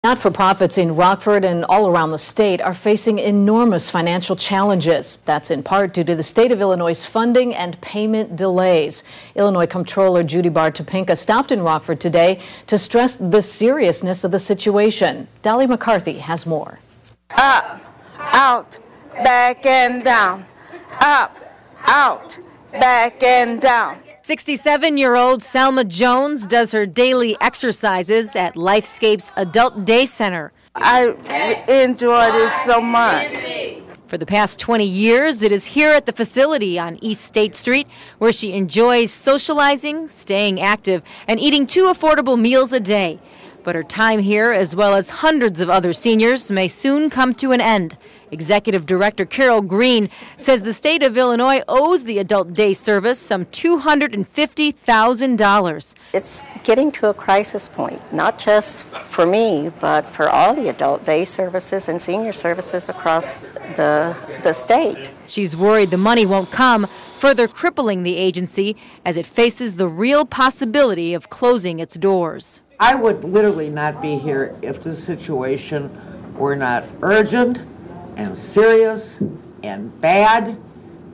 Not-for-profits in Rockford and all around the state are facing enormous financial challenges. That's in part due to the state of Illinois' funding and payment delays. Illinois Comptroller Judy Barr Topinka stopped in Rockford today to stress the seriousness of the situation. Dolly McCarthy has more. Up, out, back and down. Up, out, back and down. 67-year-old Selma Jones does her daily exercises at Lifescapes Adult Day Center. I enjoy this so much. For the past 20 years, it is here at the facility on East State Street where she enjoys socializing, staying active, and eating 2 affordable meals a day. But her time here, as well as hundreds of other seniors, may soon come to an end. Executive Director Carol Green says the state of Illinois owes the Adult Day Service some $250,000. It's getting to a crisis point, not just for me, but for all the adult day services and senior services across the state. She's worried the money won't come, further crippling the agency as it faces the real possibility of closing its doors. I would literally not be here if the situation were not urgent and serious and bad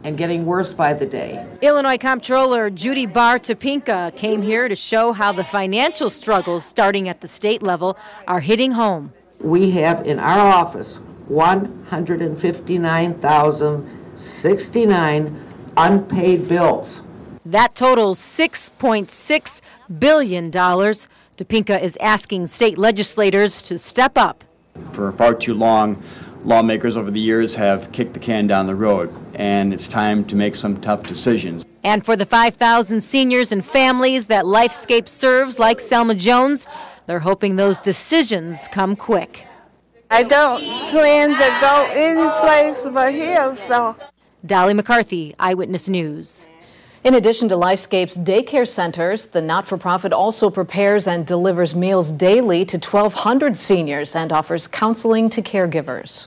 and getting worse by the day. Illinois Comptroller Judy Barr Topinka came here to show how the financial struggles starting at the state level are hitting home. We have in our office 159,069 unpaid bills. That totals $6.6 billion. Topinka is asking state legislators to step up. For far too long, lawmakers over the years have kicked the can down the road, and it's time to make some tough decisions. And for the 5,000 seniors and families that Lifescape serves, like Selma Jones, they're hoping those decisions come quick. I don't plan to go any place but here, so. Dolly McCarthy, Eyewitness News. In addition to Lifescape's daycare centers, the not-for-profit also prepares and delivers meals daily to 1,200 seniors and offers counseling to caregivers.